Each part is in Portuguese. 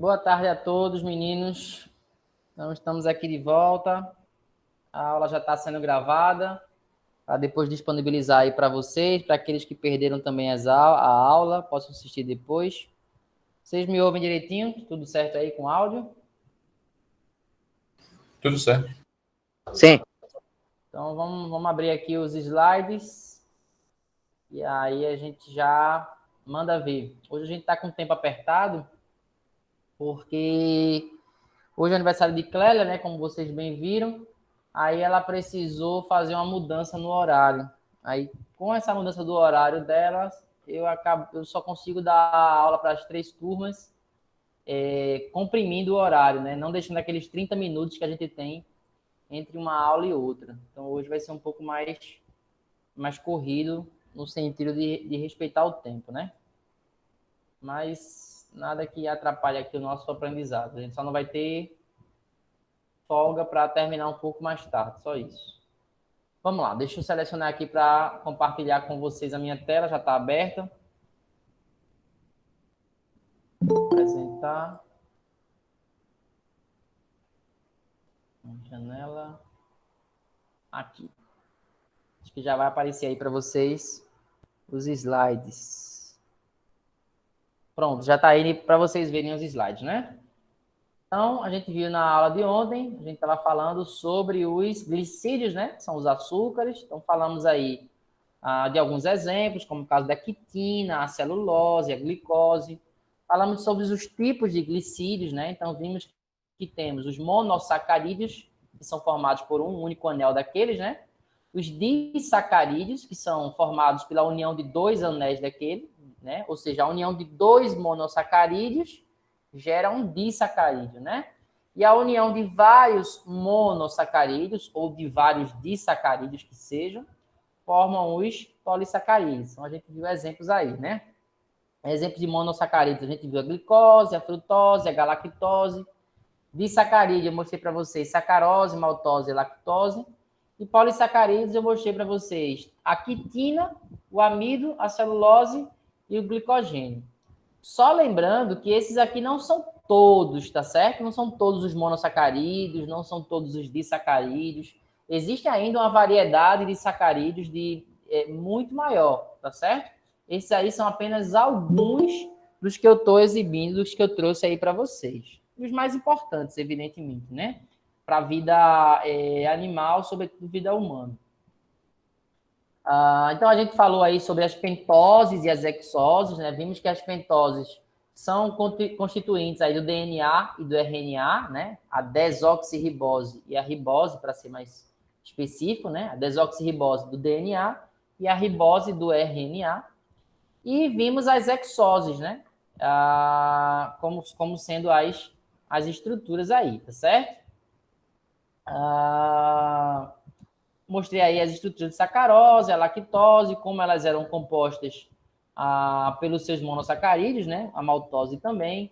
Boa tarde a todos, meninos. Então, estamos aqui de volta. A aula já está sendo gravada, para depois disponibilizar aí para vocês, para aqueles que perderam também a aula, possam assistir depois. Vocês me ouvem direitinho? Tudo certo aí com o áudio? Tudo certo. Sim. Então, vamos abrir aqui os slides e aí a gente já manda ver. Hoje a gente está com o tempo apertado, porque hoje é aniversário de Clélia, né? Como vocês bem viram. Aí ela precisou fazer uma mudança no horário. Aí, com essa mudança do horário dela, eu só consigo dar aula para as 3 turmas, comprimindo o horário, né? Não deixando aqueles 30 minutos que a gente tem entre uma aula e outra. Então, hoje vai ser um pouco mais corrido, no sentido de respeitar o tempo, né? Mas nada que atrapalhe aqui o nosso aprendizado. A gente só não vai ter folga para terminar um pouco mais tarde, só isso. Vamos lá, deixa eu selecionar aqui para compartilhar com vocês a minha tela, já está aberta. Vou apresentar. Janela. Aqui. Acho que já vai aparecer aí para vocês os slides. Pronto, já está aí para vocês verem os slides, né? Então, a gente viu na aula de ontem, a gente estava falando sobre os glicídios, né? São os açúcares. Então, falamos aí de alguns exemplos, como o caso da quitina, a celulose, a glicose. Falamos sobre os tipos de glicídios, né? Então, vimos que temos os monossacarídeos, que são formados por um único anel daqueles, né? Os disacarídeos, que são formados pela união de 2 anéis daquele, né? Ou seja, a união de 2 monossacarídeos gera um disacarídeo, né? E a união de vários monossacarídeos, ou de vários disacarídeos que sejam, formam os polissacarídeos. Então, a gente viu exemplos aí, né? Exemplos de monossacarídeos, a gente viu a glicose, a frutose, a galactose. Disacarídeo, eu mostrei para vocês sacarose, maltose e lactose. E polissacarídeos, eu mostrei para vocês a quitina, o amido, a celulose e o glicogênio. Só lembrando que esses aqui não são todos, tá certo? Não são todos os monossacarídeos, não são todos os disacarídeos. Existe ainda uma variedade de sacarídeos muito maior, tá certo? Esses aí são apenas alguns dos que eu estou exibindo, dos que eu trouxe aí para vocês. Os mais importantes, evidentemente, né? Para a vida animal, sobretudo vida humana. Então, a gente falou aí sobre as pentoses e as hexoses, né? Vimos que as pentoses são constituintes aí do DNA e do RNA, né? A desoxirribose e a ribose, para ser mais específico, né? A desoxirribose do DNA e a ribose do RNA. E vimos as hexoses, né? Como sendo as estruturas aí, tá certo? Mostrei aí as estruturas de sacarose, a lactose, como elas eram compostas pelos seus monossacarídeos, né? A maltose também.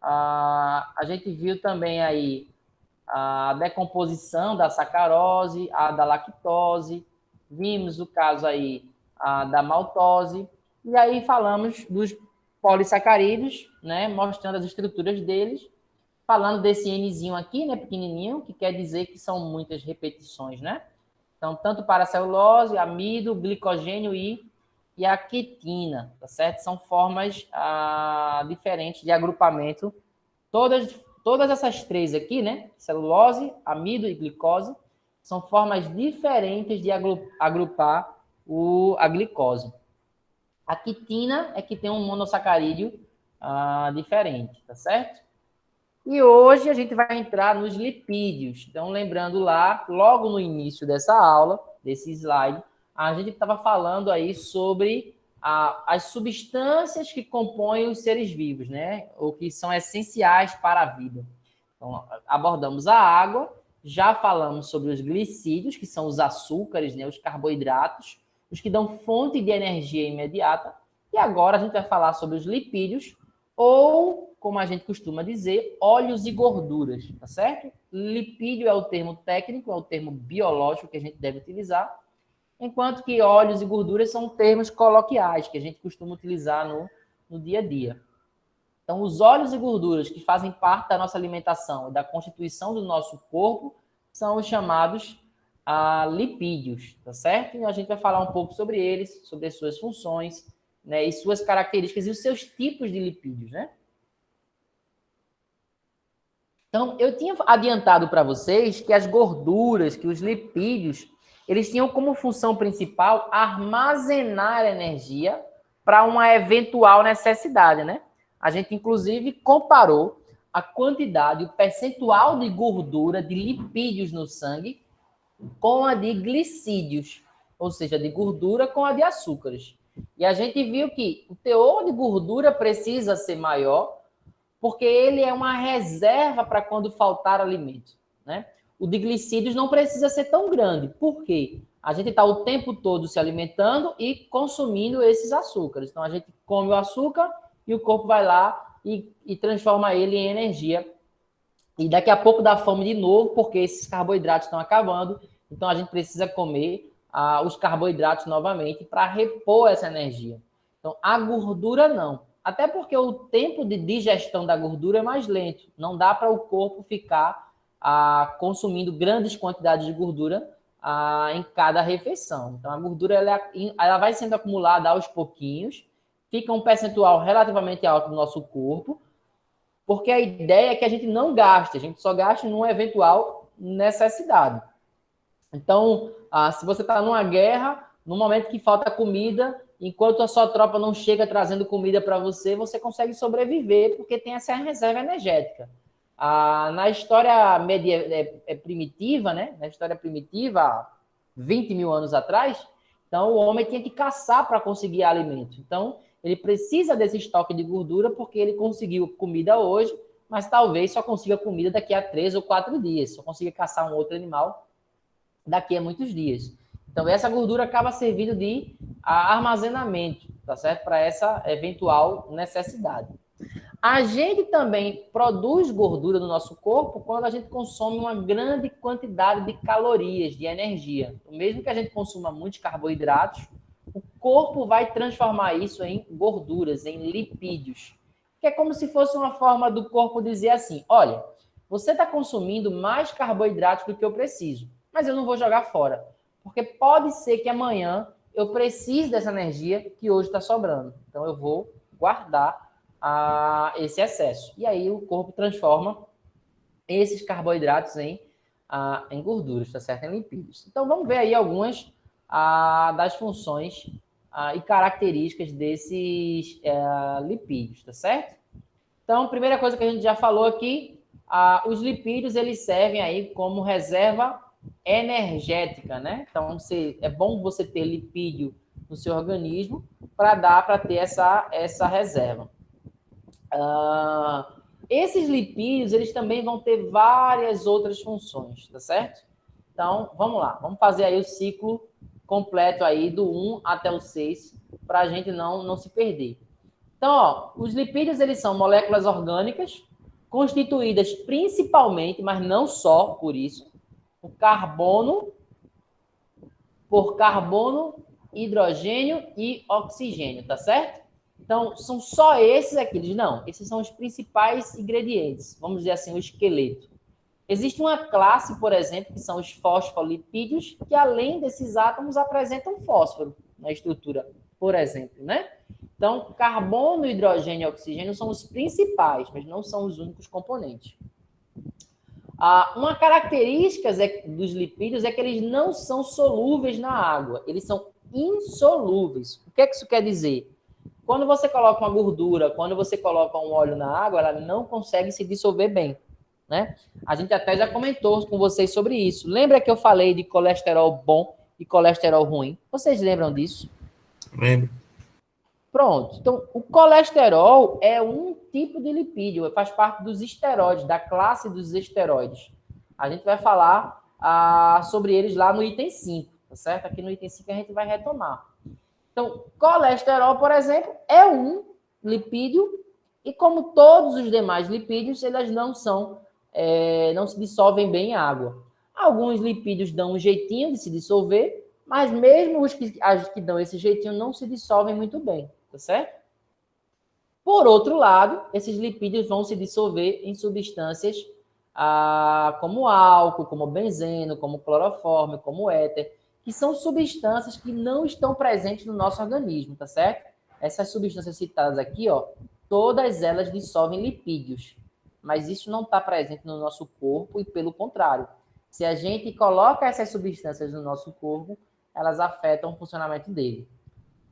A gente viu também aí a decomposição da sacarose, a da lactose. Vimos o caso aí da maltose. E aí falamos dos polissacarídeos, né? Mostrando as estruturas deles. Falando desse Nzinho aqui, né, pequenininho, que quer dizer que são muitas repetições, né? Então, tanto para a celulose, amido, glicogênio e a quitina, tá certo? São formas diferentes de agrupamento. Todas essas 3 aqui, né? Celulose, amido e glicose, são formas diferentes de agrupar a glicose. A quitina é que tem um monossacarídeo diferente, tá certo? E hoje a gente vai entrar nos lipídios. Então, lembrando lá, logo no início dessa aula, desse slide, a gente estava falando aí sobre as substâncias que compõem os seres vivos, né? Ou que são essenciais para a vida. Então, abordamos a água, já falamos sobre os glicídios, que são os açúcares, né? Os carboidratos, os que dão fonte de energia imediata. E agora a gente vai falar sobre os lipídios, ou, como a gente costuma dizer, óleos e gorduras, tá certo? Lipídio é o termo técnico, é o termo biológico que a gente deve utilizar, enquanto que óleos e gorduras são termos coloquiais que a gente costuma utilizar no dia a dia. Então, os óleos e gorduras que fazem parte da nossa alimentação e da constituição do nosso corpo são os chamados lipídios, tá certo? E a gente vai falar um pouco sobre eles, sobre as suas funções, né, e suas características e os seus tipos de lipídios, né? Então, eu tinha adiantado para vocês que as gorduras, que os lipídios, eles tinham como função principal armazenar energia para uma eventual necessidade, né? A gente, inclusive, comparou a quantidade, o percentual de gordura, de lipídios no sangue, com a de glicídios, ou seja, de gordura com a de açúcares. E a gente viu que o teor de gordura precisa ser maior, porque ele é uma reserva para quando faltar alimento, né? O de glicídios não precisa ser tão grande. Por quê? A gente está o tempo todo se alimentando e consumindo esses açúcares. Então, a gente come o açúcar e o corpo vai lá e transforma ele em energia. E daqui a pouco dá fome de novo, porque esses carboidratos estão acabando. Então, a gente precisa comer os carboidratos novamente para repor essa energia. Então, a gordura não. Até porque o tempo de digestão da gordura é mais lento. Não dá para o corpo ficar consumindo grandes quantidades de gordura em cada refeição. Então, a gordura ela vai sendo acumulada aos pouquinhos, fica um percentual relativamente alto no nosso corpo, porque a ideia é que a gente não gaste, a gente só gaste numa eventual necessidade. Então, se você está numa guerra, no momento que falta comida, enquanto a sua tropa não chega trazendo comida para você, você consegue sobreviver, porque tem essa reserva energética. Na história primitiva, né? Na história primitiva, há 20 mil anos atrás, então o homem tinha que caçar para conseguir alimento. Então, ele precisa desse estoque de gordura porque ele conseguiu comida hoje, mas talvez só consiga comida daqui a 3 ou 4 dias. Só consiga caçar um outro animal daqui a muitos dias. Então, essa gordura acaba servindo de armazenamento, tá certo? Para essa eventual necessidade. A gente também produz gordura no nosso corpo quando a gente consome uma grande quantidade de calorias, de energia. Então, mesmo que a gente consuma muitos carboidratos, o corpo vai transformar isso em gorduras, em lipídios. Que é como se fosse uma forma do corpo dizer assim, olha, você está consumindo mais carboidratos do que eu preciso, mas eu não vou jogar fora. Porque pode ser que amanhã eu precise dessa energia que hoje está sobrando. Então, eu vou guardar esse excesso. E aí, o corpo transforma esses carboidratos em gorduras, tá certo? Em lipídios. Então, vamos ver aí algumas das funções e características desses lipídios, tá certo? Então, primeira coisa que a gente já falou aqui, os lipídios, eles servem aí como reserva energética, né? Então, é bom você ter lipídio no seu organismo para ter essa reserva. Esses lipídios, eles também vão ter várias outras funções, tá certo? Então, vamos lá. Vamos fazer aí o ciclo completo aí do 1 até o 6, para a gente não se perder. Então, ó, os lipídios, eles são moléculas orgânicas constituídas principalmente, mas não só por isso, por carbono, hidrogênio e oxigênio, tá certo? Então, são só esses aqui? Não, esses são os principais ingredientes, vamos dizer assim, o esqueleto. Existe uma classe, por exemplo, que são os fosfolipídios, que além desses átomos apresentam fósforo na estrutura, por exemplo, né? Então, carbono, hidrogênio e oxigênio são os principais, mas não são os únicos componentes. Uma característica dos lipídios é que eles não são solúveis na água, eles são insolúveis. O que é que isso quer dizer? Quando você coloca uma gordura, quando você coloca um óleo na água, ela não consegue se dissolver bem, né? A gente até já comentou com vocês sobre isso. Lembra que eu falei de colesterol bom e colesterol ruim? Vocês lembram disso? Lembro. Pronto. Então, o colesterol é um tipo de lipídio, faz parte dos esteroides, da classe dos esteroides. A gente vai falar sobre eles lá no item 5, tá certo? Aqui no item 5 a gente vai retomar. Então, colesterol, por exemplo, é um lipídio e como todos os demais lipídios, eles não se dissolvem bem em água. Alguns lipídios dão um jeitinho de se dissolver, mas mesmo os que dão esse jeitinho não se dissolvem muito bem, tá certo? Por outro lado, esses lipídios vão se dissolver em substâncias como álcool, como benzeno, como clorofórmio, como éter, que são substâncias que não estão presentes no nosso organismo, tá certo? Essas substâncias citadas aqui, ó, todas elas dissolvem lipídios, mas isso não está presente no nosso corpo e, pelo contrário, se a gente coloca essas substâncias no nosso corpo, elas afetam o funcionamento dele.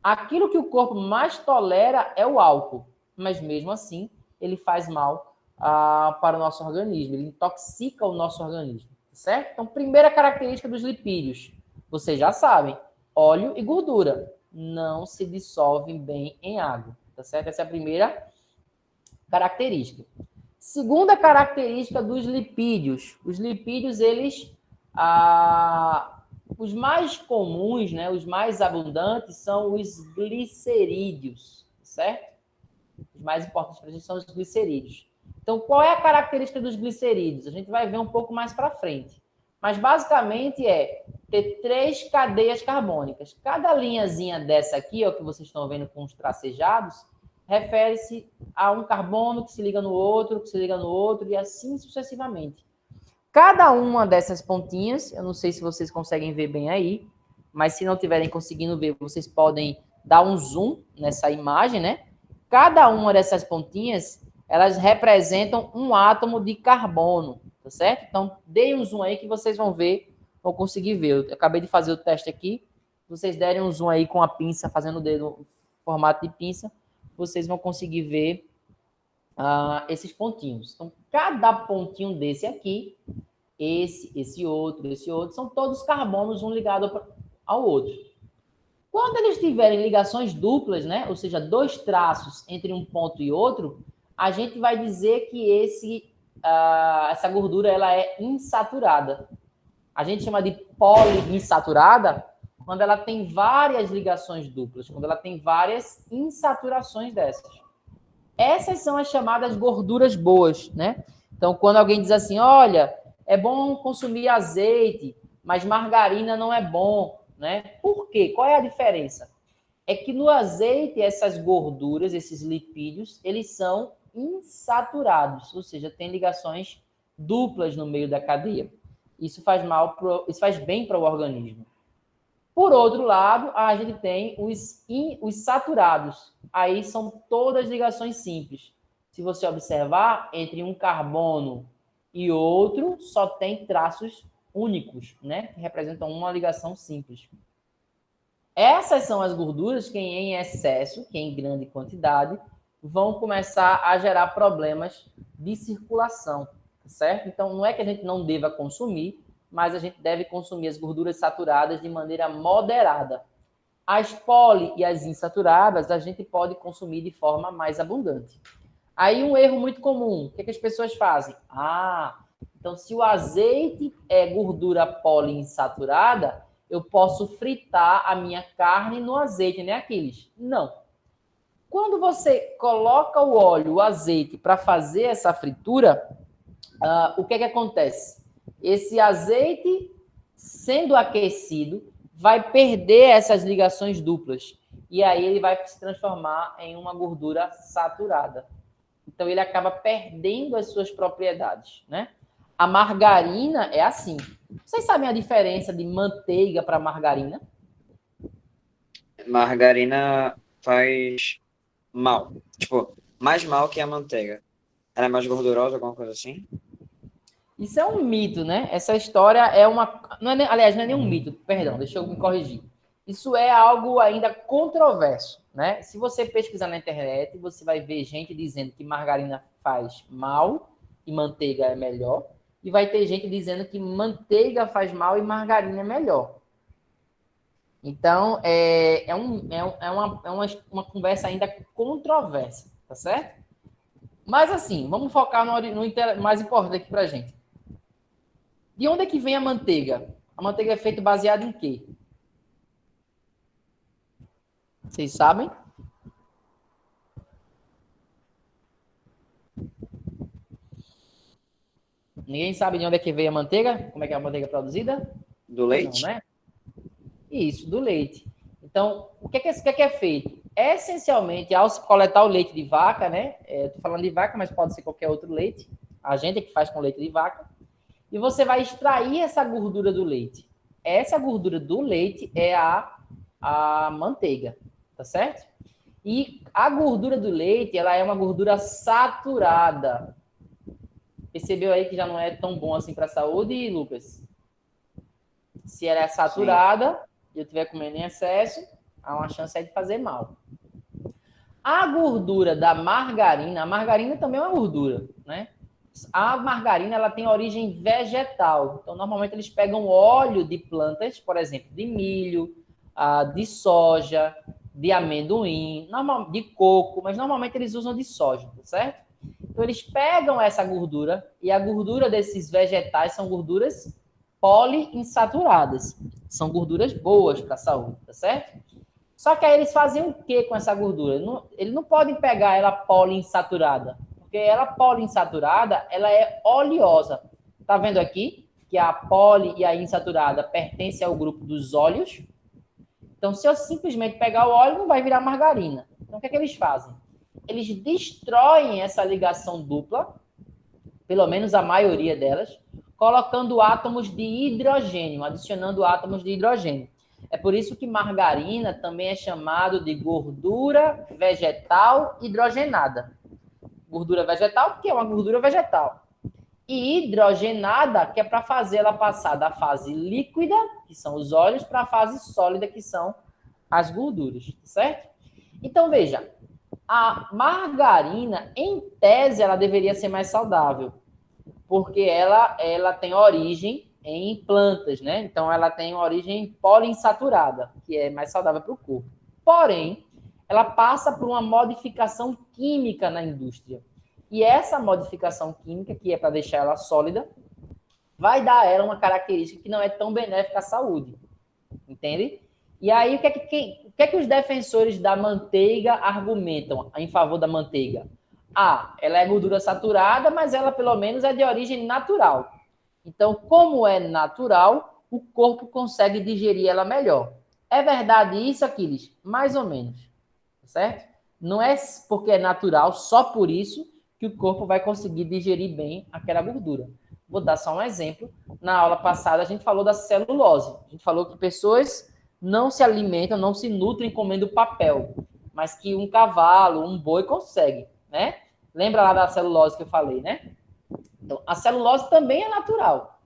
Aquilo que o corpo mais tolera é o álcool, mas mesmo assim ele faz mal para o nosso organismo, ele intoxica o nosso organismo, certo? Então, primeira característica dos lipídios, vocês já sabem, óleo e gordura não se dissolvem bem em água, tá certo? Essa é a primeira característica. Segunda característica dos lipídios, os lipídios, eles, os mais comuns, né, os mais abundantes são os glicerídeos, certo? Os mais importantes para a gente são os glicerídeos. Então, qual é a característica dos glicerídeos? A gente vai ver um pouco mais para frente. Mas, basicamente, é ter 3 cadeias carbônicas. Cada linhazinha dessa aqui, ó, que vocês estão vendo com os tracejados, refere-se a um carbono que se liga no outro, que se liga no outro, e assim sucessivamente. Cada uma dessas pontinhas, eu não sei se vocês conseguem ver bem aí, mas se não estiverem conseguindo ver, vocês podem dar um zoom nessa imagem, né? Cada uma dessas pontinhas, elas representam um átomo de carbono, tá certo? Então, deem um zoom aí que vocês vão ver, vão conseguir ver. Eu acabei de fazer o teste aqui, vocês derem um zoom aí com a pinça, fazendo o dedo no formato de pinça, vocês vão conseguir ver esses pontinhos. Então, cada pontinho desse aqui, esse outro, são todos carbonos, um ligado ao outro. Quando eles tiverem ligações duplas, né, ou seja, 2 traços entre um ponto e outro, a gente vai dizer que essa gordura ela é insaturada. A gente chama de poliinsaturada quando ela tem várias ligações duplas, quando ela tem várias insaturações dessas. Essas são as chamadas gorduras boas, né? Então, quando alguém diz assim, olha, é bom consumir azeite, mas margarina não é bom, né? Por quê? Qual é a diferença? É que no azeite, essas gorduras, esses lipídios, eles são insaturados, ou seja, tem ligações duplas no meio da cadeia. Isso faz bem para o organismo. Por outro lado, a gente tem os saturados. Aí são todas ligações simples. Se você observar, entre um carbono e outro, só tem traços únicos, né? Que representam uma ligação simples. Essas são as gorduras que, em excesso, que em grande quantidade, vão começar a gerar problemas de circulação, certo? Então, não é que a gente não deva consumir, mas a gente deve consumir as gorduras saturadas de maneira moderada. As poli e as insaturadas, a gente pode consumir de forma mais abundante. Aí, um erro muito comum, o que as pessoas fazem? Então, se o azeite é gordura poliinsaturada, eu posso fritar a minha carne no azeite, né, Aquiles? Não. Quando você coloca o óleo, o azeite, para fazer essa fritura, o que acontece? Esse azeite, sendo aquecido, vai perder essas ligações duplas. E aí ele vai se transformar em uma gordura saturada. Então ele acaba perdendo as suas propriedades, né? A margarina é assim. Vocês sabem a diferença de manteiga para margarina? Margarina faz mal. Tipo, mais mal que a manteiga. Ela é mais gordurosa, alguma coisa assim? Isso é um mito, né? Essa história é uma... aliás, não é nenhum mito, perdão, deixa eu me corrigir. Isso é algo ainda controverso, né? Se você pesquisar na internet, você vai ver gente dizendo que margarina faz mal e manteiga é melhor. E vai ter gente dizendo que manteiga faz mal e margarina é melhor. Então, é uma conversa ainda controversa, tá certo? Mas, assim, vamos focar no mais importante aqui pra gente. De onde é que vem a manteiga? A manteiga é feita baseada em quê? Vocês sabem? Ninguém sabe de onde é que veio a manteiga? Como é que é a manteiga produzida? Do leite? Não, né? Isso, do leite. Então, o que é feito? essencialmente, ao se coletar o leite de vaca, né? Estou falando de vaca, mas pode ser qualquer outro leite. A gente é que faz com leite de vaca. E você vai extrair essa gordura do leite. Essa gordura do leite é a manteiga, tá certo? E a gordura do leite, ela é uma gordura saturada. Percebeu aí que já não é tão bom assim para a saúde, Lucas? Se ela é saturada e eu estiver comendo em excesso, há uma chance aí de fazer mal. A gordura da margarina, a margarina também é uma gordura, né? A margarina, ela tem origem vegetal. Então, normalmente, eles pegam óleo de plantas, por exemplo, de milho, de soja, de amendoim, de coco, mas normalmente eles usam de soja, certo? Então, eles pegam essa gordura e a gordura desses vegetais são gorduras poliinsaturadas. São gorduras boas para a saúde, tá certo? Só que aí eles fazem o que com essa gordura? Eles não podem pegar ela poliinsaturada, porque ela poliinsaturada, ela é oleosa. Tá vendo aqui que a poli e a insaturada pertencem ao grupo dos óleos? Então, se eu simplesmente pegar o óleo, não vai virar margarina. Então, o que é que eles fazem? Eles destroem essa ligação dupla, pelo menos a maioria delas, colocando átomos de hidrogênio, adicionando átomos de hidrogênio. É por isso que margarina também é chamado de gordura vegetal hidrogenada. Gordura vegetal, porque é uma gordura vegetal. E hidrogenada, que é para fazer ela passar da fase líquida, que são os óleos, para a fase sólida, que são as gorduras, certo? Então, veja, a margarina, em tese, ela deveria ser mais saudável, porque ela tem origem em plantas, né? Então, ela tem origem poliinsaturada, que é mais saudável para o corpo. Porém, ela passa por uma modificação química na indústria. E essa modificação química, que é para deixar ela sólida, vai dar a ela uma característica que não é tão benéfica à saúde. Entende? E aí, o que é que os defensores da manteiga argumentam em favor da manteiga? Ela é gordura saturada, mas ela pelo menos é de origem natural. Então, como é natural, o corpo consegue digerir ela melhor. É verdade isso, Aquiles? Mais ou menos. Certo? Não é porque é natural, só por isso, que o corpo vai conseguir digerir bem aquela gordura. Vou dar só um exemplo. Na aula passada, a gente falou da celulose. A gente falou que pessoas não se alimentam, não se nutrem comendo papel, mas que um cavalo, um boi consegue, né? Lembra lá da celulose que eu falei, né? Então, a celulose também é natural.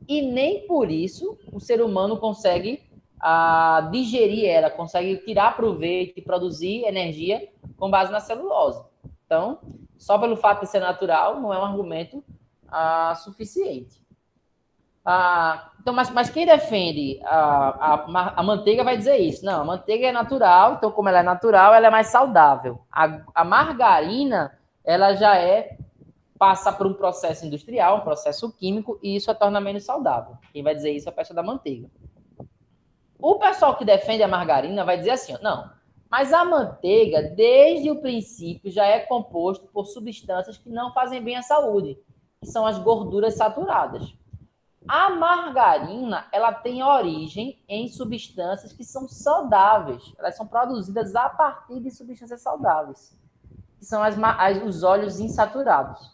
E nem por isso o ser humano consegue digerir ela, consegue tirar proveito e produzir energia com base na celulose. Então, só pelo fato de ser natural, não é um argumento suficiente. Então, mas quem defende a manteiga vai dizer isso. Não, a manteiga é natural, então como ela é natural, ela é mais saudável. A margarina, ela já passa por um processo industrial, um processo químico, e isso a torna menos saudável. Quem vai dizer isso é a peça da manteiga. O pessoal que defende a margarina vai dizer assim, não, mas a manteiga, desde o princípio, já é composto por substâncias que não fazem bem à saúde, que são as gorduras saturadas. A margarina, ela tem origem em substâncias que são saudáveis. Elas são produzidas a partir de substâncias saudáveis, que são os óleos insaturados.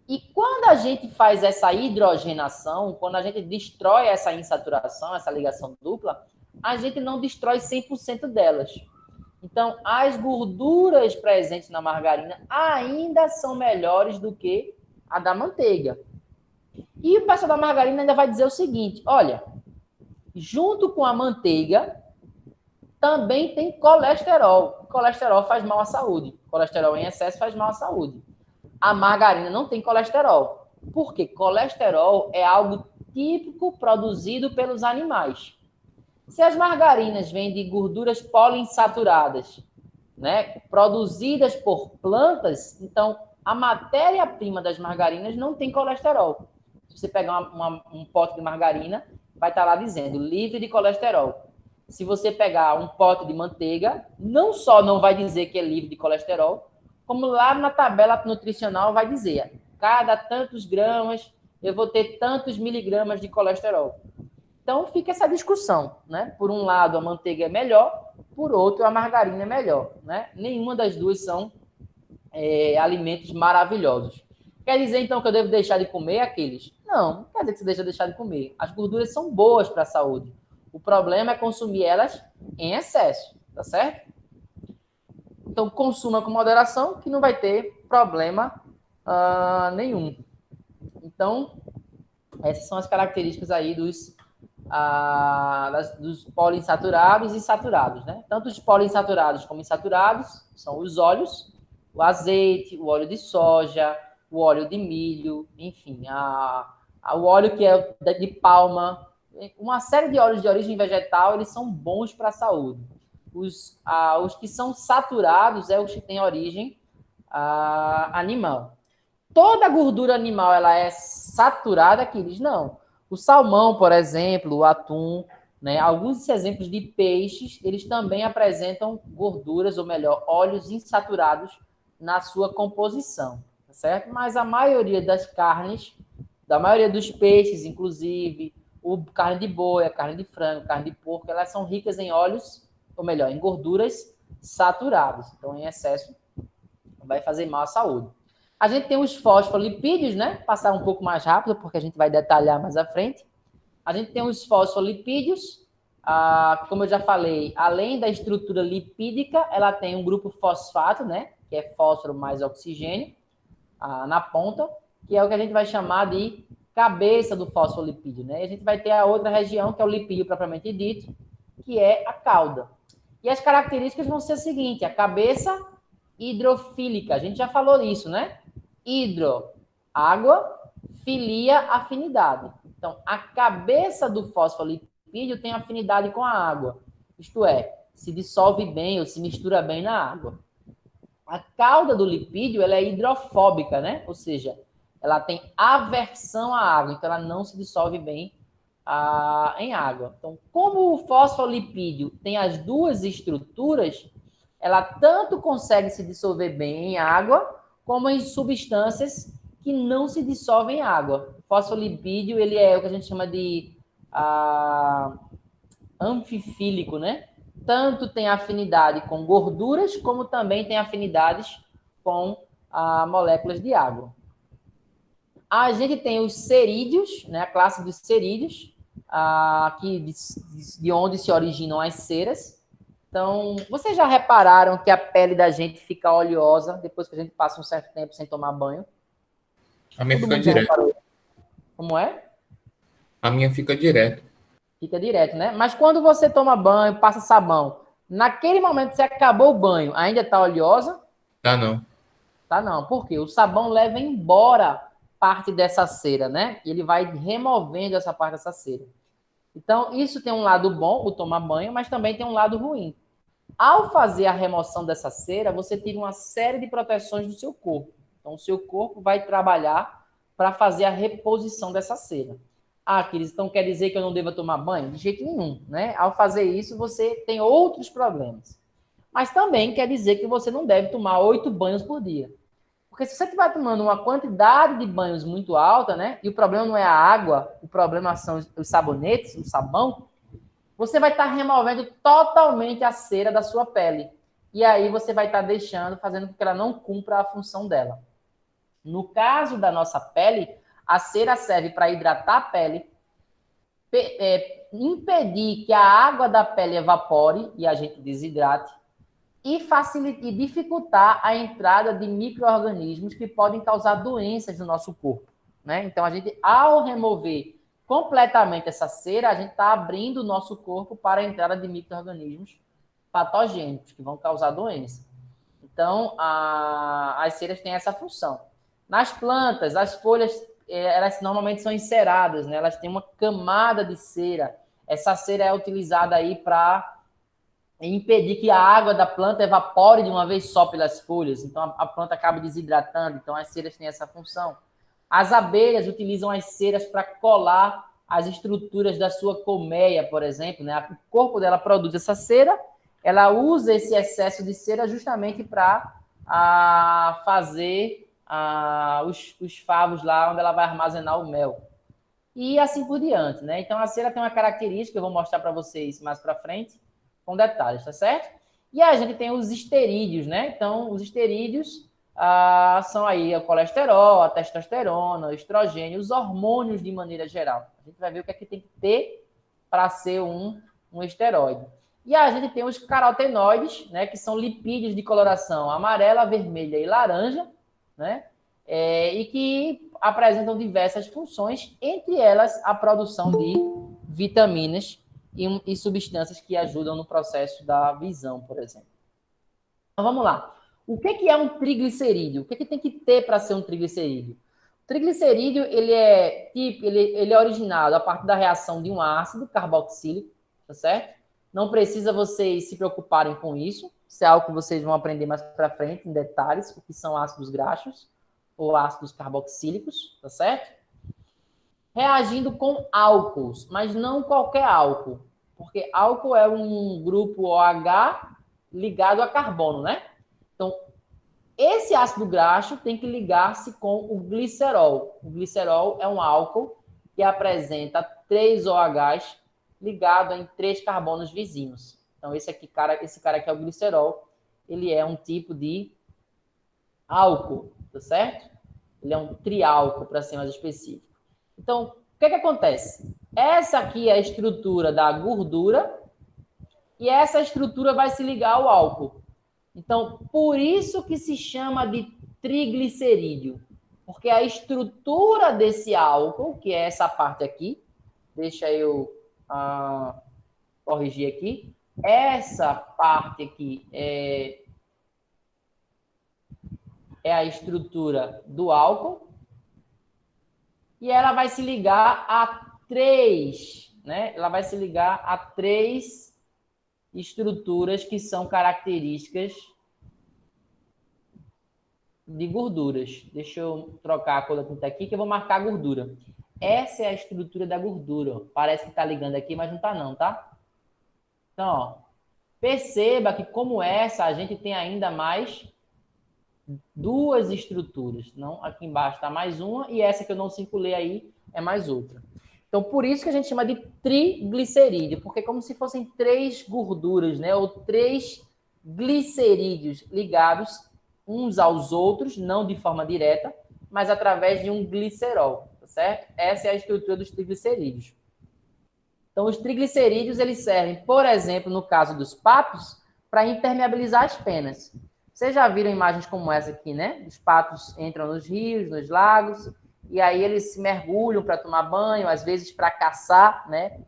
E quando a gente faz essa hidrogenação, quando a gente destrói essa insaturação, essa ligação dupla, a gente não destrói 100% delas. Então, as gorduras presentes na margarina ainda são melhores do que a da manteiga. E o pessoal da margarina ainda vai dizer o seguinte, olha, junto com a manteiga, também tem colesterol. Colesterol faz mal à saúde. Colesterol em excesso faz mal à saúde. A margarina não tem colesterol. Por quê? Colesterol é algo típico produzido pelos animais. Se as margarinas vêm de gorduras poliinsaturadas, né, produzidas por plantas, então a matéria-prima das margarinas não tem colesterol. Se você pegar um pote de margarina, vai estar lá dizendo livre de colesterol. Se você pegar um pote de manteiga, não só não vai dizer que é livre de colesterol, como lá na tabela nutricional vai dizer, cada tantos gramas eu vou ter tantos miligramas de colesterol. Então, fica essa discussão, né? Por um lado, a manteiga é melhor, por outro, a margarina é melhor, né? Nenhuma das duas são alimentos maravilhosos. Quer dizer, então, que eu devo deixar de comer aqueles? Não quer dizer que você deixar de comer. As gorduras são boas para a saúde. O problema é consumir elas em excesso, tá certo? Então, consuma com moderação, que não vai ter problema nenhum. Então, essas são as características aí dos poliinsaturados e saturados, né? Tanto os poliinsaturados como insaturados são os óleos, o azeite, o óleo de soja, o óleo de milho, enfim, o óleo que é de palma, uma série de óleos de origem vegetal, eles são bons para a saúde. Os que são saturados é os que têm origem animal. Toda a gordura animal ela é saturada, Aquiles? Não. O salmão, por exemplo, o atum, né? Alguns exemplos de peixes, eles também apresentam gorduras, ou melhor, óleos insaturados na sua composição, tá certo? Mas a maioria das carnes, da maioria dos peixes, inclusive, carne de boi, a carne de frango, carne de porco, elas são ricas em óleos, ou melhor, em gorduras saturadas. Então, em excesso, vai fazer mal à saúde. A gente tem os fosfolipídios, né? Passar um pouco mais rápido, porque a gente vai detalhar mais à frente. A gente tem os fosfolipídios, como eu já falei, além da estrutura lipídica, ela tem um grupo fosfato, né? Que é fósforo mais oxigênio, na ponta, que é o que a gente vai chamar de cabeça do fosfolipídio, né? E a gente vai ter a outra região, que é o lipídio propriamente dito, que é a cauda. E as características vão ser a seguinte: a cabeça hidrofílica, a gente já falou isso, né? Hidro, água, filia, afinidade. Então, a cabeça do fosfolipídio tem afinidade com a água, isto é, se dissolve bem ou se mistura bem na água. A cauda do lipídio ela é hidrofóbica, né? Ou seja, ela tem aversão à água, então ela não se dissolve bem em água. Então, como o fosfolipídio tem as duas estruturas, ela tanto consegue se dissolver bem em água, como em substâncias que não se dissolvem em água. O fosfolipídio, ele é o que a gente chama de anfifílico, né? Tanto tem afinidade com gorduras, como também tem afinidades com moléculas de água. A gente tem os cerídeos, né? A classe dos cerídeos, de onde se originam as ceras. Então, vocês já repararam que a pele da gente fica oleosa depois que a gente passa um certo tempo sem tomar banho? A minha fica direto. Como é? A minha fica direto. Fica direto, né? Mas quando você toma banho, passa sabão, naquele momento que você acabou o banho, ainda está oleosa? Tá não. Tá não. Por quê? O sabão leva embora parte dessa cera, né? Ele vai removendo essa parte dessa cera. Então, isso tem um lado bom, o tomar banho, mas também tem um lado ruim. Ao fazer a remoção dessa cera, você tira uma série de proteções do seu corpo. Então, o seu corpo vai trabalhar para fazer a reposição dessa cera. Aquiles, então quer dizer que eu não devo tomar banho? De jeito nenhum, né? Ao fazer isso, você tem outros problemas. Mas também quer dizer que você não deve tomar 8 banhos por dia. Porque se você estiver tomando uma quantidade de banhos muito alta, né? E o problema não é a água, o problema são os sabonetes, o sabão, você vai estar removendo totalmente a cera da sua pele. E aí você vai estar fazendo com que ela não cumpra a função dela. No caso da nossa pele, a cera serve para hidratar a pele, impedir que a água da pele evapore e a gente desidrate, e dificultar a entrada de micro-organismos que podem causar doenças no nosso corpo, né? Então, a gente, ao remover completamente essa cera, a gente está abrindo o nosso corpo para a entrada de micro-organismos patogênicos que vão causar doença. Então, as ceras têm essa função. Nas plantas, as folhas, elas normalmente são enceradas, né? Elas têm uma camada de cera. Essa cera é utilizada aí para impedir que a água da planta evapore de uma vez só pelas folhas. Então, a planta acaba desidratando. Então, as ceras têm essa função. As abelhas utilizam as ceras para colar as estruturas da sua colmeia, por exemplo, né? O corpo dela produz essa cera, ela usa esse excesso de cera justamente para fazer os favos lá onde ela vai armazenar o mel. e assim por diante, né? Então, a cera tem uma característica, eu vou mostrar para vocês mais para frente, com detalhes, tá certo? E a gente tem os esterídeos, né? Então, os esterídeos são aí o colesterol, a testosterona, o estrogênio, os hormônios de maneira geral. A gente vai ver o que é que tem que ter para ser um esteroide. E a gente tem os carotenoides, né? Que são lipídios de coloração amarela, vermelha e laranja, né? E que apresentam diversas funções, entre elas a produção de vitaminas e substâncias que ajudam no processo da visão, por exemplo. Então, vamos lá. O que é um triglicerídeo? O que tem que ter para ser um triglicerídeo? O triglicerídeo ele é originado a partir da reação de um ácido carboxílico, tá certo? Não precisa vocês se preocuparem com isso. Isso é algo que vocês vão aprender mais para frente, em detalhes, o que são ácidos graxos ou ácidos carboxílicos, tá certo? Reagindo com álcools, mas não qualquer álcool, porque álcool é um grupo OH ligado a carbono, né? Então, esse ácido graxo tem que ligar-se com o glicerol. O glicerol é um álcool que apresenta 3 OHs ligado em 3 carbonos vizinhos. Então, esse cara aqui é o glicerol, ele é um tipo de álcool, tá certo? Ele é um triálcool, para ser mais específico. Então, o que acontece? Essa aqui é a estrutura da gordura e essa estrutura vai se ligar ao álcool. Então, por isso que se chama de triglicerídeo, porque a estrutura desse álcool, que é essa parte aqui, deixa eu corrigir aqui, essa parte aqui é a estrutura do álcool e ela vai se ligar a 3, né? Ela vai se ligar a 3 estruturas que são características de gorduras. Deixa eu trocar a cor da tinta aqui que eu vou marcar a gordura. Essa é a estrutura da gordura. Parece que está ligando aqui, mas não está não, tá? Então, ó, perceba que como essa, a gente tem ainda mais 2 estruturas. Não, aqui embaixo está mais uma e essa que eu não circulei aí é mais outra. Então, por isso que a gente chama de triglicerídeo, porque é como se fossem 3 gorduras, né? Ou 3 glicerídeos ligados uns aos outros, não de forma direta, mas através de um glicerol, tá certo? Essa é a estrutura dos triglicerídeos. Então, os triglicerídeos, eles servem, por exemplo, no caso dos patos, para impermeabilizar as penas. Vocês já viram imagens como essa aqui, né? Os patos entram nos rios, nos lagos, e aí eles se mergulham para tomar banho, às vezes para caçar, né?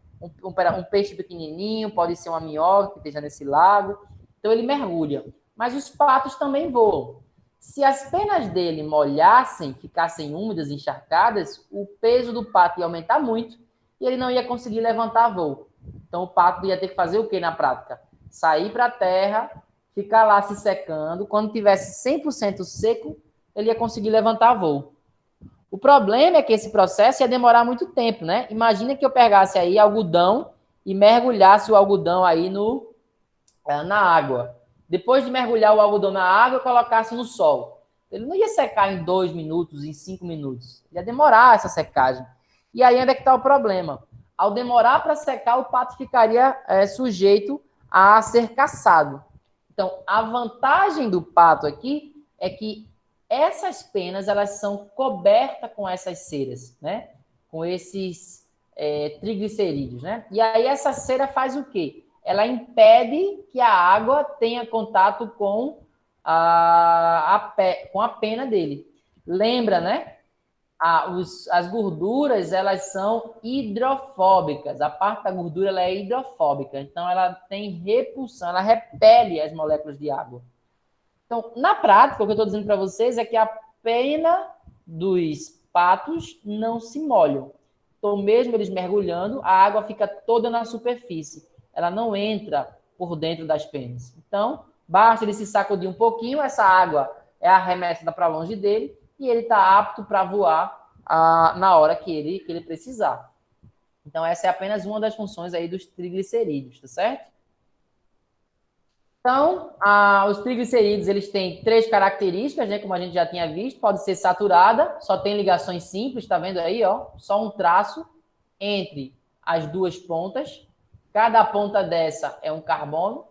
Um peixe pequenininho, pode ser uma minhoca que esteja nesse lago. Então, ele mergulha. Mas os patos também voam. Se as penas dele molhassem, ficassem úmidas, encharcadas, o peso do pato ia aumentar muito e ele não ia conseguir levantar voo. Então, o pato ia ter que fazer o quê na prática? Sair para a terra, ficar lá se secando. Quando tivesse 100% seco, ele ia conseguir levantar voo. O problema é que esse processo ia demorar muito tempo, né? Imagina que eu pegasse aí algodão e mergulhasse o algodão aí na água. Depois de mergulhar o algodão na água, eu colocasse no sol. Ele não ia secar em 2 minutos, em 5 minutos. Ia demorar essa secagem. E aí onde é que está o problema? Ao demorar para secar, o pato ficaria sujeito a ser caçado. Então, a vantagem do pato aqui é que essas penas, elas são cobertas com essas ceras, né? Com esses triglicerídeos, né? E aí essa cera faz o quê? Ela impede que a água tenha contato com a pena dele. Lembra, né? As gorduras, elas são hidrofóbicas. A parte da gordura, ela é hidrofóbica. Então, ela tem repulsão, ela repele as moléculas de água. Então, na prática, o que eu estou dizendo para vocês é que a pena dos patos não se molham. Então, mesmo eles mergulhando, a água fica toda na superfície. Ela não entra por dentro das penas. Então, basta ele se sacudir um pouquinho, essa água é arremessada para longe dele e ele está apto para voar na hora que ele precisar. Então, essa é apenas uma das funções aí dos triglicerídeos, tá certo? Então, os triglicerídeos, eles têm 3 características, né, como a gente já tinha visto. Pode ser saturada, só tem ligações simples, tá vendo aí, ó? Só um traço entre as duas pontas. Cada ponta dessa é um carbono.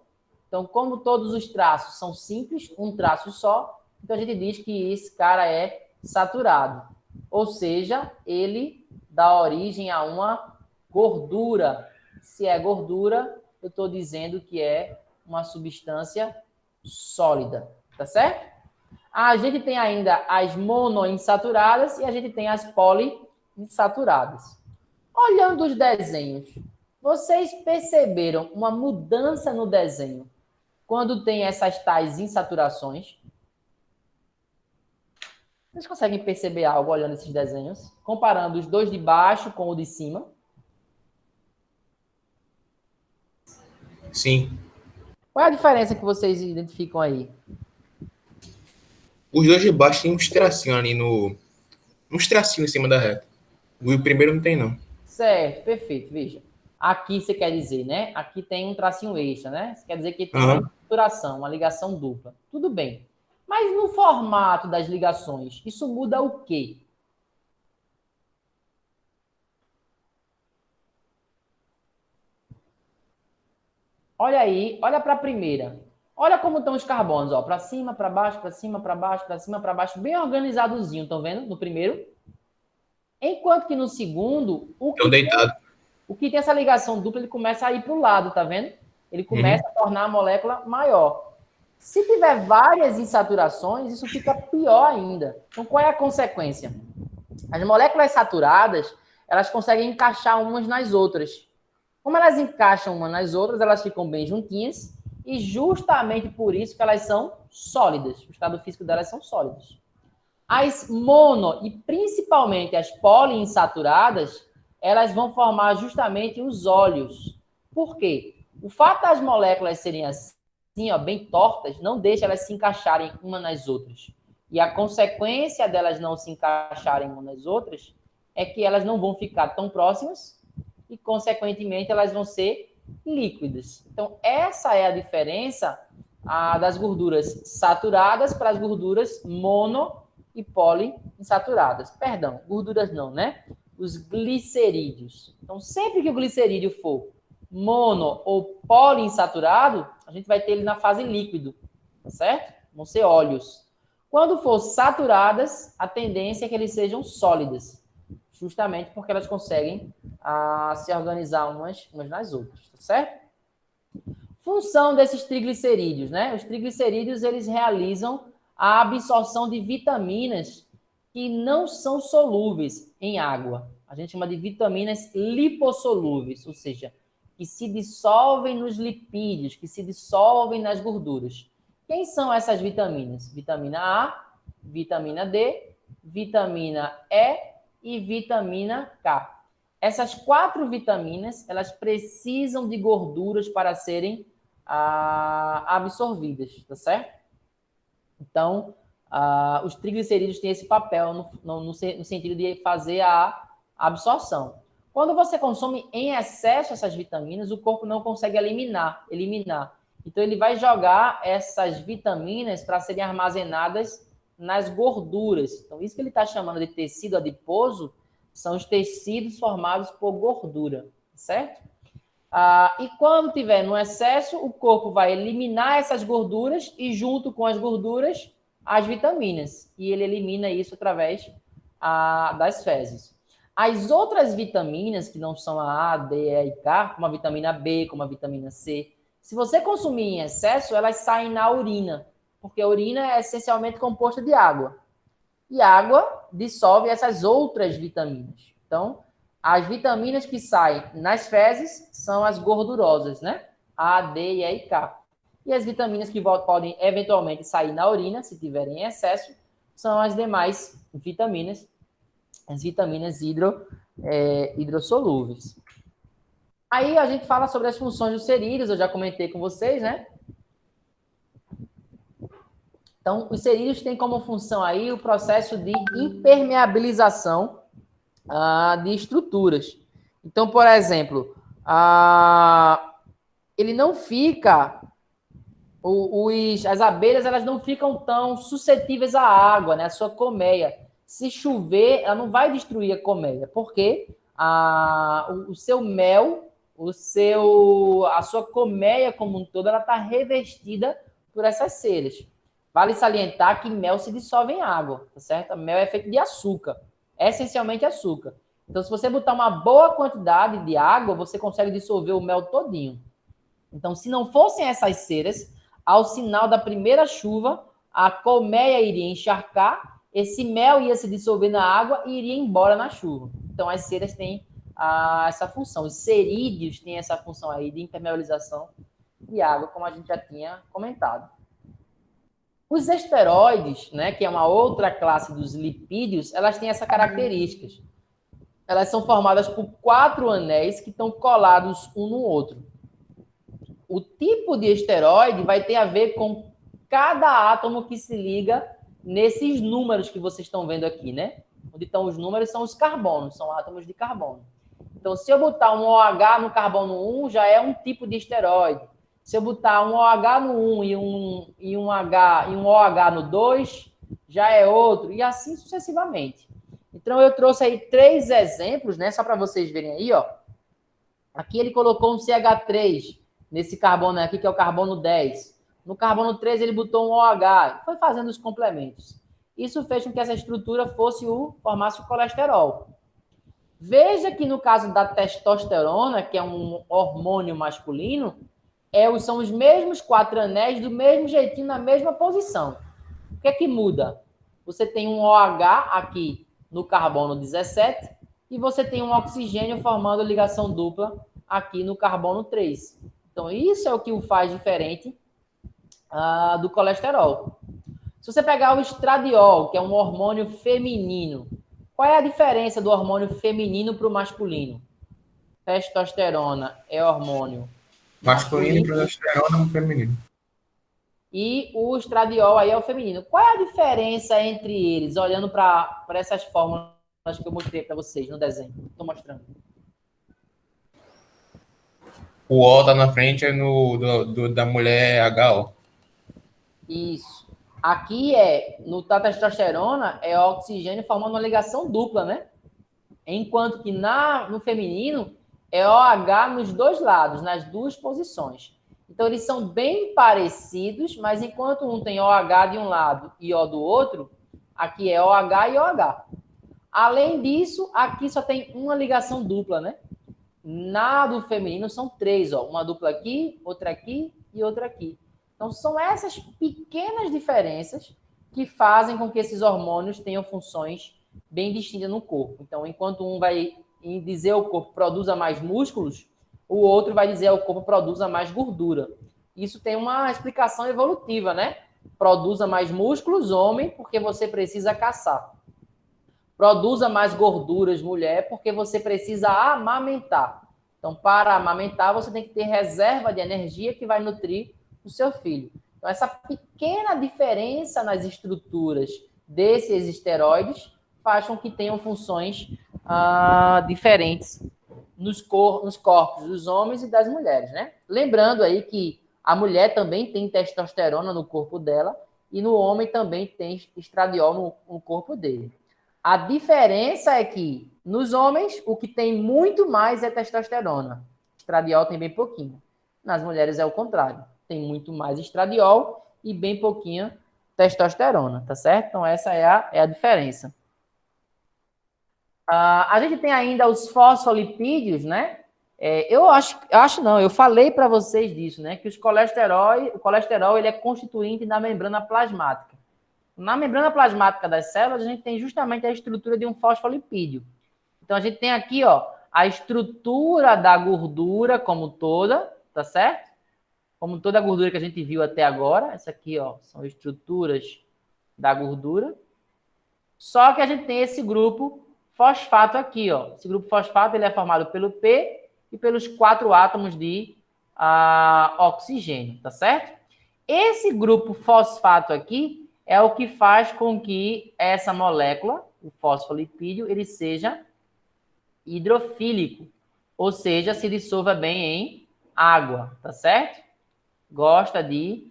Então, como todos os traços são simples, um traço só, então a gente diz que esse cara é saturado. Ou seja, ele dá origem a uma gordura. Se é gordura, eu estou dizendo que é uma substância sólida. Tá certo? A gente tem ainda as monoinsaturadas e a gente tem as poliinsaturadas. Olhando os desenhos, vocês perceberam uma mudança no desenho quando tem essas tais insaturações? Vocês conseguem perceber algo olhando esses desenhos? Comparando os dois de baixo com o de cima? Sim. Qual é a diferença que vocês identificam aí? Os dois de baixo tem uns tracinhos ali no. Uns tracinhos em cima da reta. O primeiro não tem, não. Certo, perfeito. Veja. Aqui você quer dizer, né? Aqui tem um tracinho extra, né? Isso quer dizer que tem uma saturação, uma ligação dupla. Tudo bem. Mas no formato das ligações, isso muda o quê? Olha aí, olha para a primeira. Olha como estão os carbonos, ó, para cima, para baixo, para cima, para baixo, para cima, para baixo, bem organizadozinho, estão vendo? No primeiro. Enquanto que no segundo, o que tem essa ligação dupla, ele começa a ir para o lado, tá vendo? Ele começa a tornar a molécula maior. Se tiver várias insaturações, isso fica pior ainda. Então, qual é a consequência? As moléculas saturadas, elas conseguem encaixar umas nas outras. Como elas encaixam umas nas outras, elas ficam bem juntinhas e justamente por isso que elas são sólidas. O estado físico delas são sólidos. As mono e principalmente as poliinsaturadas, elas vão formar justamente os óleos. Por quê? O fato das moléculas serem assim, ó, bem tortas, não deixa elas se encaixarem uma nas outras. E a consequência delas não se encaixarem uma nas outras é que elas não vão ficar tão próximas e, consequentemente, elas vão ser líquidas. Então, essa é a diferença das gorduras saturadas para as gorduras mono e poliinsaturadas. Perdão, gorduras não, né? Os glicerídeos. Então, sempre que o glicerídeo for mono ou poliinsaturado, a gente vai ter ele na fase líquido, tá certo? Vão ser óleos. Quando for saturadas, a tendência é que eles sejam sólidas, justamente porque elas conseguem se organizar umas nas outras, tá certo? Função desses triglicerídeos, né? Os triglicerídeos, eles realizam a absorção de vitaminas que não são solúveis em água. A gente chama de vitaminas lipossolúveis, ou seja, que se dissolvem nos lipídios, que se dissolvem nas gorduras. Quem são essas vitaminas? Vitamina A, vitamina D, vitamina E e vitamina K. Essas 4 vitaminas, elas precisam de gorduras para serem absorvidas, tá certo? Então, os triglicerídeos têm esse papel no sentido de fazer a absorção. Quando você consome em excesso essas vitaminas, o corpo não consegue eliminar. Então, ele vai jogar essas vitaminas para serem armazenadas nas gorduras. Então, isso que ele está chamando de tecido adiposo são os tecidos formados por gordura, certo? E quando tiver no excesso, o corpo vai eliminar essas gorduras e, junto com as gorduras, as vitaminas. E ele elimina isso através das fezes. As outras vitaminas, que não são a A, D, E e K, como a vitamina B, como a vitamina C, se você consumir em excesso, elas saem na urina, porque a urina é essencialmente composta de água. E a água dissolve essas outras vitaminas. Então, as vitaminas que saem nas fezes são as gordurosas, né? A, D, E e K. E as vitaminas que podem eventualmente sair na urina, se tiverem em excesso, são as demais vitaminas, as vitaminas hidrossolúveis. Aí a gente fala sobre as funções dos cerídeos, eu já comentei com vocês, né? Então, os cerídeos têm como função aí o processo de impermeabilização de estruturas. Então, por exemplo, ele não fica... as abelhas, elas não ficam tão suscetíveis à água, né? A sua colmeia. Se chover, ela não vai destruir a colmeia, porque o seu mel, a sua colmeia como um todo, ela está revestida por essas ceras. Vale salientar que mel se dissolve em água, tá certo? Mel é feito de açúcar, essencialmente açúcar. Então, se você botar uma boa quantidade de água, você consegue dissolver o mel todinho. Então, se não fossem essas ceras, ao sinal da primeira chuva, a colmeia iria encharcar, esse mel ia se dissolver na água e iria embora na chuva. Então, as ceras têm essa função. Os cerídeos têm essa função aí de impermeabilização de água, como a gente já tinha comentado. Os esteroides, né, que é uma outra classe dos lipídios, elas têm essas características. Elas são formadas por 4 anéis que estão colados um no outro. O tipo de esteroide vai ter a ver com cada átomo que se liga nesses números que vocês estão vendo aqui, né? Onde estão os números são os carbonos, são átomos de carbono. Então, se eu botar um OH no carbono 1, já é um tipo de esteroide. Se eu botar um OH no 1 e um OH no 2, já é outro, e assim sucessivamente. Então, eu trouxe aí 3 exemplos, né? Só para vocês verem aí, ó. Aqui ele colocou um CH3 nesse carbono aqui, que é o carbono 10. No carbono 3, ele botou um OH, foi fazendo os complementos. Isso fez com que essa estrutura formasse o colesterol. Veja que no caso da testosterona, que é um hormônio masculino, são os mesmos 4 anéis do mesmo jeitinho, na mesma posição. O que é que muda? Você tem um OH aqui no carbono 17 e você tem um oxigênio formando ligação dupla aqui no carbono 3. Então, isso é o que o faz diferente do colesterol. Se você pegar o estradiol, que é um hormônio feminino, qual é a diferença do hormônio feminino para o masculino? Testosterona é hormônio Masculino e progesterona feminino. E o estradiol aí é o feminino. Qual é a diferença entre eles, olhando para essas fórmulas que eu mostrei para vocês no desenho? Estou mostrando. O O tá na frente é da mulher HO. Isso. Aqui no testosterona, é oxigênio formando uma ligação dupla, né? Enquanto que no feminino, é OH nos dois lados, nas duas posições. Então, eles são bem parecidos, mas enquanto um tem OH de um lado e O do outro, aqui é OH e OH. Além disso, aqui só tem uma ligação dupla, né? Na do feminino são 3, ó. Uma dupla aqui, outra aqui e outra aqui. Então, são essas pequenas diferenças que fazem com que esses hormônios tenham funções bem distintas no corpo. Então, enquanto um vai dizer ao corpo produza mais músculos, o outro vai dizer ao corpo produza mais gordura. Isso tem uma explicação evolutiva, né? Produza mais músculos, homem, porque você precisa caçar. Produza mais gorduras, mulher, porque você precisa amamentar. Então, para amamentar, você tem que ter reserva de energia que vai nutrir o seu filho. Então, essa pequena diferença nas estruturas desses esteroides faz com que tenham funções diferentes nos corpos dos homens e das mulheres, né? Lembrando aí que a mulher também tem testosterona no corpo dela e no homem também tem estradiol no corpo dele. A diferença é que nos homens o que tem muito mais é testosterona. Estradiol tem bem pouquinho. Nas mulheres é o contrário. Tem muito mais estradiol e bem pouquinho testosterona, tá certo? Então essa é a diferença. A gente tem ainda os fosfolipídios, né? Eu falei para vocês disso, né? Que o colesterol ele é constituinte da membrana plasmática. Na membrana plasmática das células, a gente tem justamente a estrutura de um fosfolipídio. Então, a gente tem aqui, ó, a estrutura da gordura como toda, tá certo? Como toda a gordura que a gente viu até agora. Essa aqui, ó, são estruturas da gordura. Só que a gente tem esse grupo fosfato aqui, ó. Esse grupo fosfato ele é formado pelo P e pelos 4 átomos de oxigênio, tá certo? Esse grupo fosfato aqui é o que faz com que essa molécula, o fosfolipídio, ele seja hidrofílico, ou seja, se dissolva bem em água, tá certo? Gosta de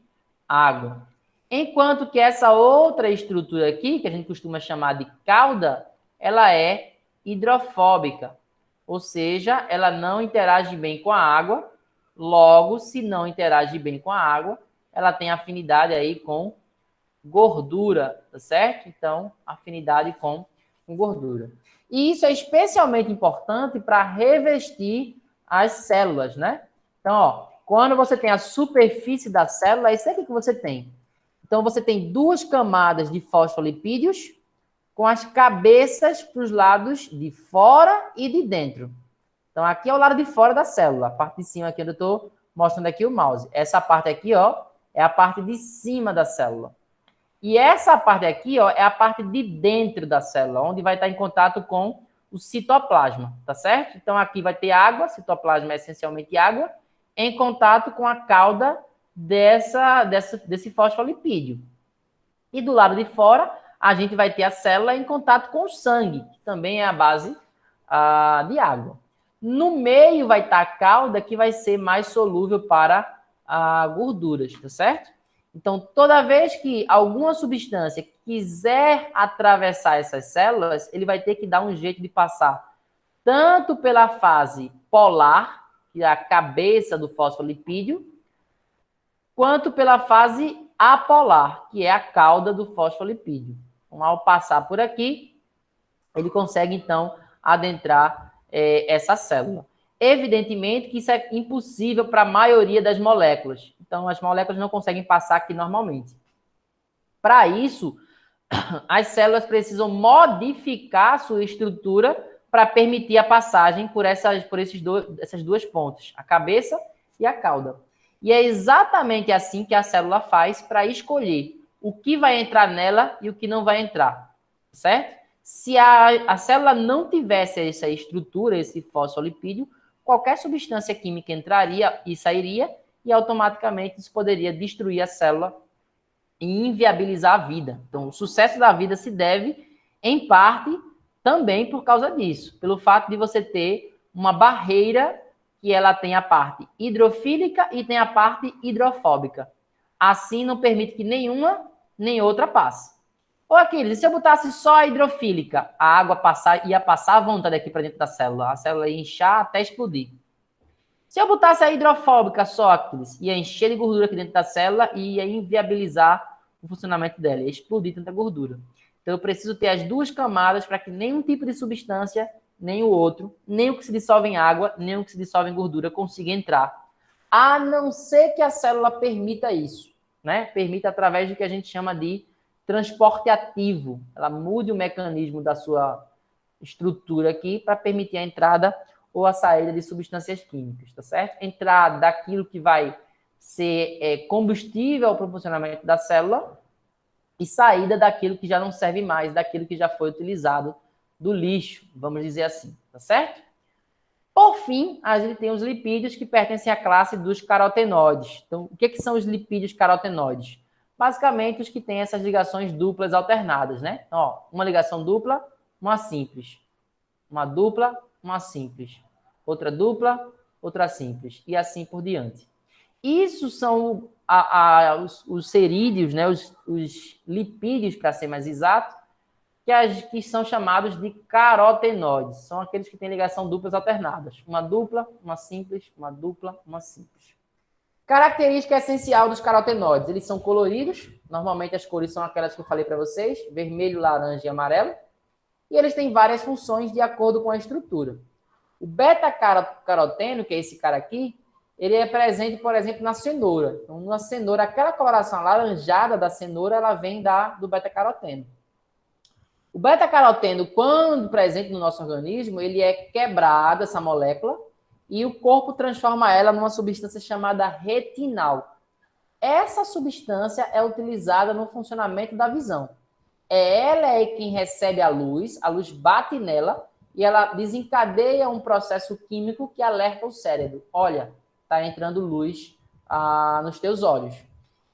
água. Enquanto que essa outra estrutura aqui, que a gente costuma chamar de cauda, ela é hidrofóbica, ou seja, ela não interage bem com a água. Logo, se não interage bem com a água, ela tem afinidade aí com gordura, tá certo? Então, afinidade com gordura. E isso é especialmente importante para revestir as células, né? Então, ó, quando você tem a superfície da célula, é isso aqui que você tem. Então, você tem duas camadas de fosfolipídios com as cabeças para os lados de fora e de dentro. Então, aqui é o lado de fora da célula, a parte de cima aqui onde eu estou mostrando aqui o mouse. Essa parte aqui, ó, é a parte de cima da célula. E essa parte aqui, ó, é a parte de dentro da célula, onde vai estar em contato com o citoplasma, tá certo? Então, aqui vai ter água, citoplasma é essencialmente água, em contato com a cauda desse fosfolipídio. E do lado de fora, a gente vai ter a célula em contato com o sangue, que também é a base de água. No meio vai estar a cauda, que vai ser mais solúvel para gorduras, tá certo? Então, toda vez que alguma substância quiser atravessar essas células, ele vai ter que dar um jeito de passar tanto pela fase polar, que é a cabeça do fosfolipídio, quanto pela fase apolar, que é a cauda do fosfolipídio. Então, ao passar por aqui, ele consegue, então, adentrar essa célula. Evidentemente que isso é impossível para a maioria das moléculas. Então, as moléculas não conseguem passar aqui normalmente. Para isso, as células precisam modificar a sua estrutura para permitir a passagem por essas duas pontas, a cabeça e a cauda. E é exatamente assim que a célula faz para escolher o que vai entrar nela e o que não vai entrar, certo? Se a célula não tivesse essa estrutura, esse fosfolipídio, qualquer substância química entraria e sairia, e automaticamente isso poderia destruir a célula e inviabilizar a vida. Então, o sucesso da vida se deve, em parte, também por causa disso, pelo fato de você ter uma barreira que ela tem a parte hidrofílica e tem a parte hidrofóbica. Assim, não permite que nenhuma nem outra passe. Ô, Aquiles, se eu botasse só a hidrofílica, a água ia passar à vontade aqui para dentro da célula. A célula ia inchar até explodir. Se eu botasse a hidrofóbica só, Aquiles, ia encher de gordura aqui dentro da célula e ia inviabilizar o funcionamento dela, ia explodir tanta gordura. Então, eu preciso ter as duas camadas para que nenhum tipo de substância, nem o outro, nem o que se dissolve em água, nem o que se dissolve em gordura consiga entrar. A não ser que a célula permita isso, né? Permita através do que a gente chama de transporte ativo. Ela mude o mecanismo da sua estrutura aqui para permitir a entrada ou a saída de substâncias químicas, tá certo? Entrada daquilo que vai ser combustível para o funcionamento da célula e saída daquilo que já não serve mais, daquilo que já foi utilizado do lixo, vamos dizer assim, tá certo? Por fim, a gente tem os lipídios que pertencem à classe dos carotenoides. Então, o que são os lipídios carotenoides? Basicamente, os que têm essas ligações duplas alternadas, né? Então, ó, uma ligação dupla, uma simples. Uma dupla, uma simples. Outra dupla, outra simples. E assim por diante. Isso são os cerídeos, né? Os lipídios, para ser mais exato, que são chamados de carotenoides. São aqueles que têm ligação duplas alternadas. Uma dupla, uma simples, uma dupla, uma simples. Característica essencial dos carotenoides. Eles são coloridos. Normalmente as cores são aquelas que eu falei para vocês. Vermelho, laranja e amarelo. E eles têm várias funções de acordo com a estrutura. O beta-caroteno, que é esse cara aqui, ele é presente, por exemplo, na cenoura. Então, na cenoura, aquela coloração alaranjada da cenoura, ela vem do beta-caroteno. O beta-caroteno, quando presente no nosso organismo, ele é quebrado, essa molécula, e o corpo transforma ela numa substância chamada retinal. Essa substância é utilizada no funcionamento da visão. Ela é quem recebe a luz bate nela e ela desencadeia um processo químico que alerta o cérebro. Olha, está entrando luz nos teus olhos.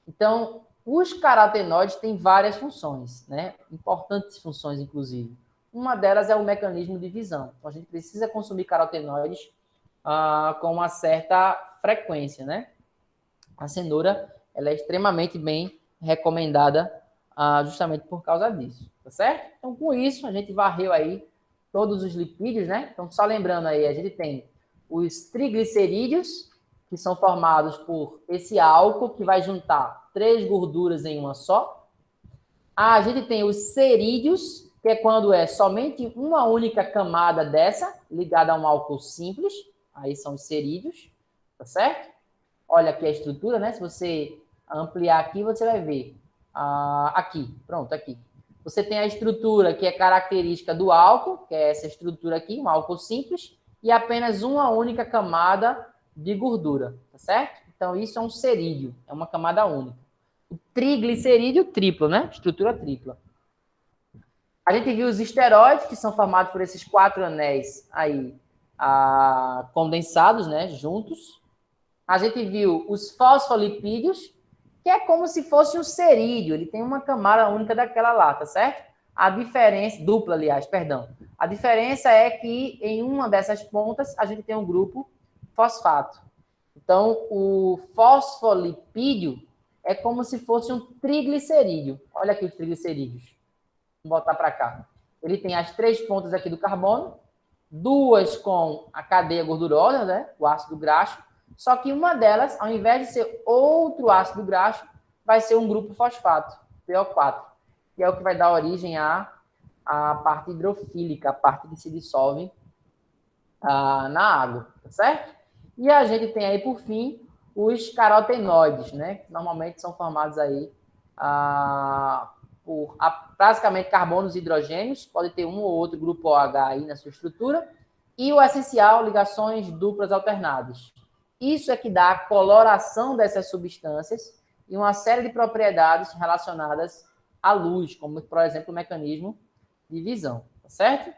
Então, os carotenoides têm várias funções, né? Importantes funções, inclusive. Uma delas é o mecanismo de visão. Então, a gente precisa consumir carotenoides com uma certa frequência, né? A cenoura ela é extremamente bem recomendada justamente por causa disso, tá certo? Então, com isso, a gente varreu aí todos os lipídios, né? Então, só lembrando aí, a gente tem os triglicerídeos, que são formados por esse álcool que vai juntar 3 gorduras em uma só. A gente tem os cerídeos, que é quando é somente uma única camada dessa, ligada a um álcool simples. Aí são os cerídeos, tá certo? Olha aqui a estrutura, né? Se você ampliar aqui, você vai ver. Aqui, pronto, aqui. Você tem a estrutura que é característica do álcool, que é essa estrutura aqui, um álcool simples, e apenas uma única camada de gordura, tá certo? Então, isso é um cerídeo, é uma camada única. O triglicerídeo triplo, né? Estrutura tripla. A gente viu os esteroides, que são formados por esses 4 anéis aí, condensados, né? Juntos. A gente viu os fosfolipídios, que é como se fosse um cerídeo, ele tem uma camada única daquela lá, tá certo? A diferença, dupla, aliás, perdão. A diferença é que em uma dessas pontas a gente tem um grupo fosfato. Então, o fosfolipídio é como se fosse um triglicerídeo. Olha aqui os triglicerídeos. Vou botar para cá. Ele tem as 3 pontas aqui do carbono, 2 com a cadeia gordurosa, né? O ácido graxo. Só que uma delas, ao invés de ser outro ácido graxo, vai ser um grupo fosfato, PO4, que é o que vai dar origem à parte hidrofílica, a parte que se dissolve na água, tá certo? E a gente tem aí, por fim, os carotenoides, né? Que normalmente são formados aí por basicamente carbonos e hidrogênios, pode ter um ou outro grupo OH aí na sua estrutura, e o essencial, ligações duplas alternadas. Isso é que dá a coloração dessas substâncias e uma série de propriedades relacionadas à luz, como, por exemplo, o mecanismo de visão, tá certo?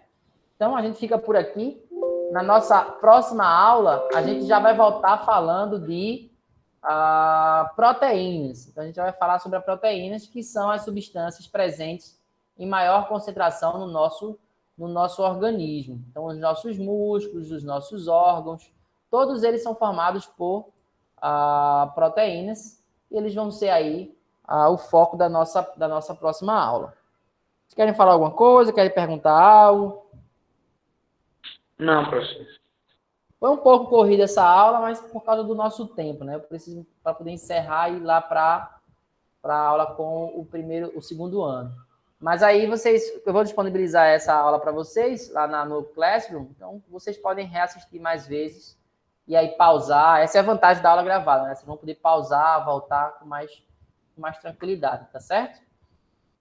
Então, a gente fica por aqui. Na nossa próxima aula, a gente já vai voltar falando de proteínas. Então, a gente vai falar sobre as proteínas, que são as substâncias presentes em maior concentração no nosso organismo. Então, os nossos músculos, os nossos órgãos, todos eles são formados por proteínas e eles vão ser aí o foco da nossa próxima aula. Vocês querem falar alguma coisa? Querem perguntar algo? Não, professor. Foi um pouco corrida essa aula, mas por causa do nosso tempo, né? Eu preciso para poder encerrar e ir lá para a aula com o segundo ano. Mas aí eu vou disponibilizar essa aula para vocês lá no Classroom, então vocês podem reassistir mais vezes e aí pausar. Essa é a vantagem da aula gravada, né? Vocês vão poder pausar, voltar com mais tranquilidade, tá certo?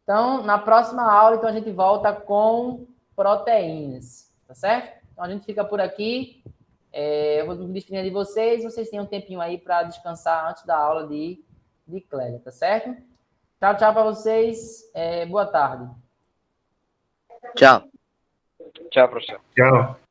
Então, na próxima aula, então, a gente volta com proteínas, tá certo? Então, a gente fica por aqui. Eu vou me despedir de vocês tenham um tempinho aí para descansar antes da aula de Clélia, tá certo? Tchau, tchau para vocês. Boa tarde. Tchau. Tchau, professor. Tchau.